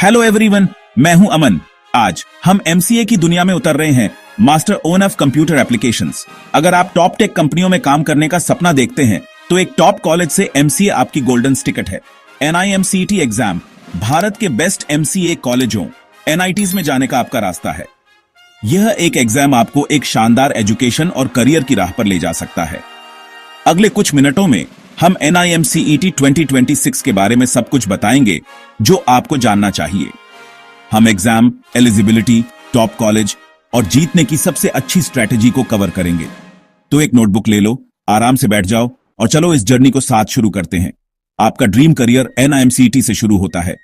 Hello everyone, मैं हूं अमन। आज हम एमसीए की दुनिया में उतर रहे हैं, मास्टर ओनफ कंप्यूटर एप्लीकेशंस। अगर आप टॉप टेक कंपनियों में काम करने का सपना देखते हैं तो एक टॉप कॉलेज से एमसीए आपकी गोल्डन टिकट है। NIMCET एग्जाम भारत के बेस्ट एमसीए कॉलेजों NITs में जाने का आपका रास्ता है। यह एक एग्जाम आपको एक शानदार एजुकेशन और करियर की राह पर ले जा सकता है। अगले कुछ मिनटों में हम NIMCET 2026 के बारे में सब कुछ बताएंगे जो आपको जानना चाहिए। हम एग्जाम, एलिजिबिलिटी, टॉप कॉलेज और जीतने की सबसे अच्छी स्ट्रेटेजी को कवर करेंगे। तो एक नोटबुक ले लो, आराम से बैठ जाओ और चलो इस जर्नी को साथ शुरू करते हैं। आपका ड्रीम करियर NIMCET से शुरू होता है।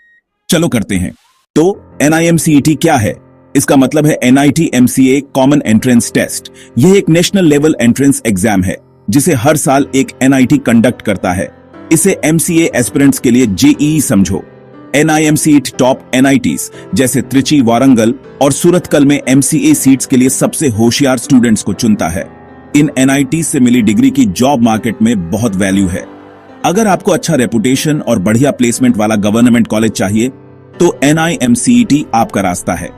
चलो करते हैं। तो NIMCET क्या है? इसका मतलब है NIT MCA common entrance test. यह एक नेशनल लेवल एंट्रेंस एग्जाम है जिसे हर साल एक NIT कंडक्ट करता है। इसे MCA एस्पिरेंट्स के लिए JEE समझो। NIMCET टॉप NITs जैसे त्रिची, वारंगल और सूरतकल में MCA सीट्स के लिए सबसे होशियार स्टूडेंट्स को चुनता है। इन NITs से मिली डिग्री की जॉब मार्केट में बहुत वैल्यू है। अगर आपको अच्छा रेपुटेशन और बढ़िया प्लेसमेंट वाला गवर्नमेंट कॉलेज चाहिए तो NIMCET आपका रास्ता है।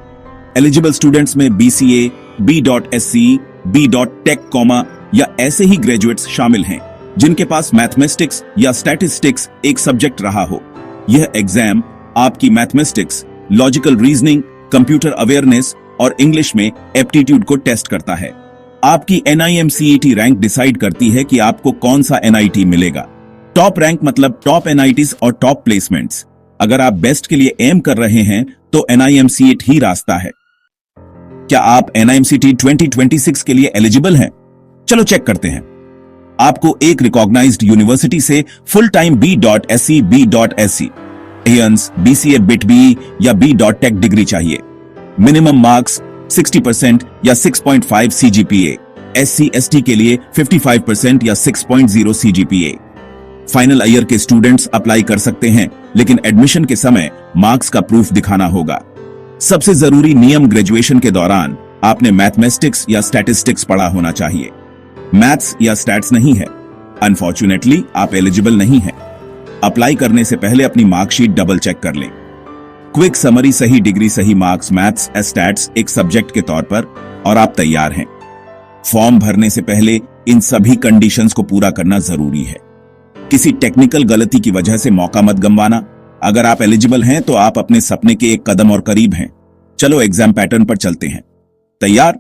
एलिजिबल स्टूडेंट्स में BCA, B.SC, B.Tech, या ऐसे ही ग्रेजुएट्स शामिल हैं जिनके पास मैथमेटिक्स या स्टैटिस्टिक्स एक सब्जेक्ट रहा हो। यह एग्जाम आपकी mathematics, logical reasoning, computer awareness और इंग्लिश में एप्टीट्यूड को टेस्ट करता है। आपकी NIMCET रैंक डिसाइड करती है कि आपको कौन सा NIT मिलेगा। टॉप रैंक मतलब टॉप NITs और टॉप प्लेसमेंट्स। अगर आप बेस्ट के लिए एम कर रहे हैं तो NIMCET ही रास्ता है। क्या आप NIMCET 2026 के लिए एलिजिबल हैं? चलो चेक करते हैं। आपको एक रिकॉग्नाइज्ड यूनिवर्सिटी से full time B.SC, B.SC, AIANS, BCA BIT-BE या B.Tech डिग्री चाहिए। मिनिमम मार्क्स 60% या 6.5 CGPA। SC/ST के लिए 55% या 6.0 CGPA। फाइनल ईयर के स्टूडेंट्स अप्लाई कर सकते हैं, लेकिन एडमिशन के समय मार्क्स का प्रूफ दिखाना होगा। सबसे जरूरी नियम, ग्रेजुएशन के दौरान आपने मैथमेटिक्स या स्टैटिस्टिक्स पढ़ा होना चाहिए। मैथ्स या स्टैट्स नहीं है। अनफॉर्चुनेटली आप एलिजिबल नहीं हैं। अप्लाई करने से पहले अपनी मार्कशीट डबल चेक कर लें। क्विक समरी, सही डिग्री, सही मार्क्स, मैथ्स, स्टैट्स एक सब्जेक्ट के तौर पर, और आप तैयार हैं। फॉर्म भरने से पहले इन सभी कंडीशंस को पूरा करना जरूरी है। किसी टेक्निकल गलती की वजह से मौका मत गंवाना। अगर आप एलिजिबल हैं तो आप अपने सपने के एक कदम और करीब हैं। चलो एग्जाम पैटर्न पर चलते हैं। तैयार?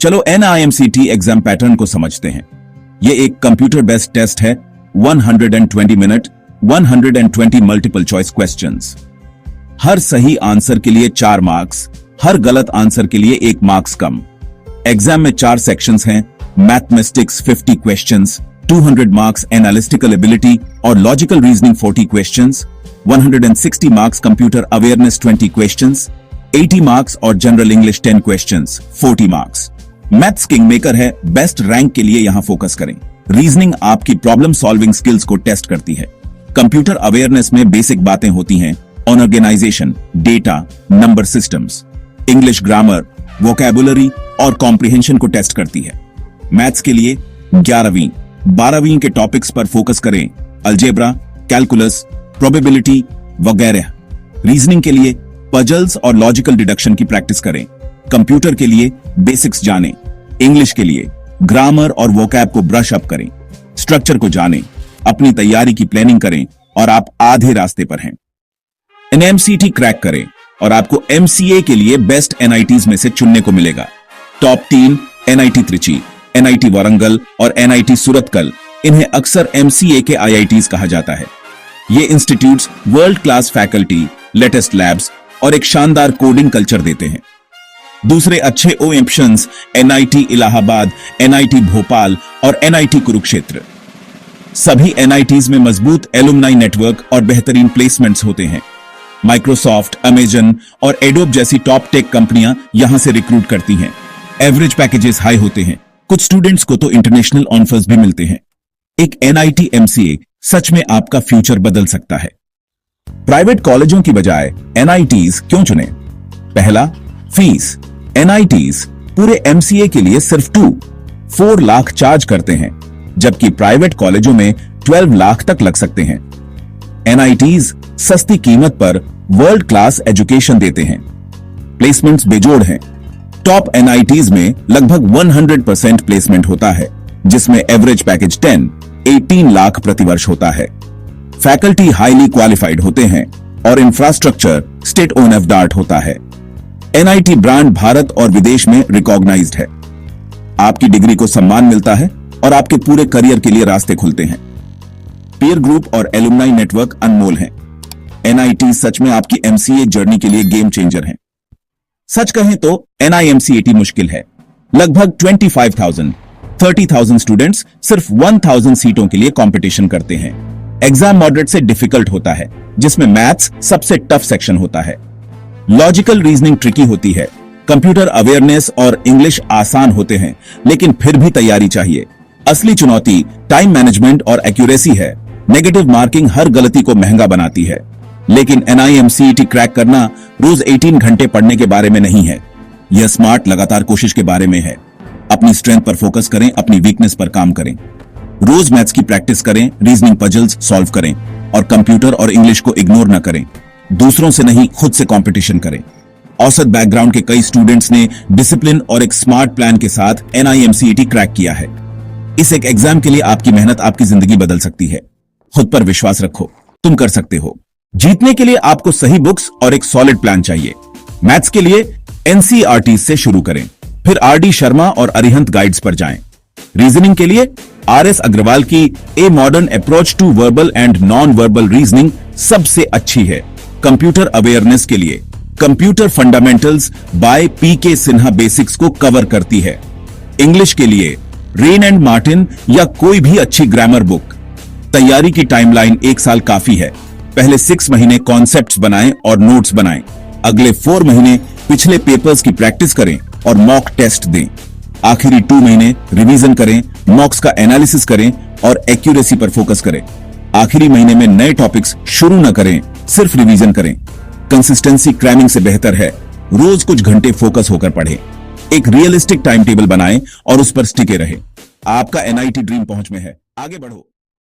चलो NIMCET एग्जाम पैटर्न को समझते हैं। यह एक कंप्यूटर बेस्ड टेस्ट है। 120 मिनट, 120 मल्टीपल चॉइस क्वेश्चंस। हर सही आंसर के लिए 4 मार्क्स, हर गलत आंसर के लिए 1 मार्क्स कम। एग्जाम में 4 सेक्शंस हैं। Mathematics 50 questions, 200 marks analytical ability और logical reasoning 40 questions, 160 marks computer awareness 20 questions, 80 marks और general English 10 questions, 40 marks. Maths king maker है, बेस्ट रैंक के लिए यहां फोकस करें। रीजनिंग आपकी प्रॉब्लम सॉल्विंग स्किल्स को टेस्ट करती है। कंप्यूटर अवेयरनेस में बेसिक बातें होती हैं, organization, data, number systems. English grammar, vocabulary और कॉम्प्रिहेंशन को टेस्ट करती है। मैथ्स के लिए 11वीं, 12वीं के टॉपिक्स पर फोकस करें, अलजेब्रा, कैलकुलस, प्रोबेबिलिटी वगैरह। रीजनिंग के लिए पजल्स और लॉजिकल डिडक्शन की प्रैक्टिस करें। कंप्यूटर के लिए बेसिक्स जानें। इंग्लिश के लिए ग्रामर और वोकैब को ब्रश अप करें। स्ट्रक्चर को जानें। अपनी तैयारी की प्लानिंग करें और आप आधे रास्ते पर हैं। NIMCET क्रैक करें और आपको MCA के लिए बेस्ट NITs में से चुनने को मिलेगा। Top 3 NIT Trichy, NIT Warangal और NIT सूरतकल। इन्हें अक्सर MCA के IITs कहा जाता है। ये institutes world class faculty, latest labs और एक शानदार कोडिंग कल्चर देते हैं। दूसरे अच्छे options NIT Allahabad, NIT Bhopal और NIT कुरुक्षेत्र। सभी NITs में मजबूत एलुमनाई नेटवर्क और बेहतरीन प्लेसमेंट्स होते हैं। माइक्रोसॉफ्ट, अमेजन और एडोब जैसी टॉप टेक कंपनियां यहां से रिक्रूट करती हैं। एवरेज पैकेजेस हाई होते हैं। कुछ स्टूडेंट्स को तो इंटरनेशनल ऑफर्स भी मिलते हैं। एक NIT MCA सच में आपका फ्यूचर बदल सकता है। प्राइवेट कॉलेजों की बजाय NITs क्यों चुनें? पहला, फीस। NITs पूरे MCA के लिए सिर्फ 4 लाख चार्ज करते हैं, जबकि प्राइवेट कॉलेजों में 12 लाख तक लग सकते हैं। NITs सस्ती कीमत पर वर्ल्ड क्लास एजुकेशन देते हैं। प्लेसमेंट्स बेजोड़ हैं। टॉप एनआईटीज में लगभग 100% प्लेसमेंट होता है, जिसमें एवरेज पैकेज 18 लाख प्रतिवर्ष होता है। फैकल्टी हाईली क्वालिफाइड होते हैं और infrastructure state of the art होता है। एनआईटी ब्रांड भारत और विदेश में रिकॉग्नाइज्ड है। आपकी डिग्री को सम्मान मिलता है और आपके पूरे करियर के लिए रास्ते खुलते हैं। पीयर ग्रुप और एलुमनाई नेटवर्क अनमोल हैं। एनआईटी सच में आपकी एमसीए जर्नी के लिए गेम चेंजर हैं। सच कहें तो NIMCAT मुश्किल है। लगभग 30,000 स्टूडेंट्स सिर्फ 1000 सीटों के लिए कंपटीशन करते हैं। एग्जाम मॉडरेट से डिफिकल्ट होता है, जिसमें मैथ्स सबसे टफ सेक्शन होता है। लॉजिकल रीजनिंग ट्रिकी होती है। कंप्यूटर अवेयरनेस और इंग्लिश आसान होते हैं, लेकिन फिर भी तैयारी चाहिए। असली चुनौती टाइम मैनेजमेंट और एक्यूरेसी है। नेगेटिव मार्किंग हर गलती को महंगा बनाती है। लेकिन NIMCAT क्रैक करना रोज 18 घंटे पढ़ने के बारे में नहीं है। यह स्मार्ट लगातार कोशिश के बारे में है। अपनी स्ट्रेंथ पर फोकस करें, अपनी वीकनेस पर काम करें। रोज मैथ्स की प्रैक्टिस करें, रीजनिंग पजल्स सॉल्व करें और कंप्यूटर और इंग्लिश को इग्नोर न करें। दूसरों से नहीं, खुद से कंपटीशन करें। औसत बैकग्राउंड के कई स्टूडेंट्स ने डिसिप्लिन और एक स्मार्ट प्लान के साथ NIMCAT क्रैक किया है। इस एक एग्जाम के लिए आपकी मेहनत आपकी जिंदगी बदल सकती है। खुद पर विश्वास रखो, तुम कर सकते हो। जीतने के लिए आपको सही बुक्स और एक सॉलिड प्लान चाहिए। मैथ्स के लिए NCERT से शुरू करें, फिर RD शर्मा और अरिहंत गाइड्स पर जाएं। रीजनिंग के लिए RS अग्रवाल की a modern approach to verbal and non verbal reasoning सबसे अच्छी है। कंप्यूटर अवेयरनेस के लिए computer fundamentals by PK Sinha basics को कवर करती है। इंग्लिश के लिए रेन एंड मार्टिन या कोई भी अच्छी ग्रामर बुक। तैयारी की टाइमलाइन 1 साल काफी है। पहले 6 महीने कॉन्सेप्ट्स बनाएं और नोट्स बनाएं। अगले 4 महीने पिछले पेपर्स की प्रैक्टिस करें और मॉक टेस्ट दें। आखिरी 2 महीने रिवीजन करें, मॉक्स का एनालिसिस करें और एक्यूरेसी पर फोकस करें। आखिरी महीने में नए टॉपिक्स शुरू न करें, सिर्फ रिवीजन करें। कंसिस्टेंसी क्रैमिंग से बेहतर है। रोज कुछ घंटे फोकस होकर पढ़ें। एक रियलिस्टिक टाइम टेबल बनाएं और उस पर स्टिके रहें। आपका NIT ड्रीम पहुंच में है, आगे बढ़ो।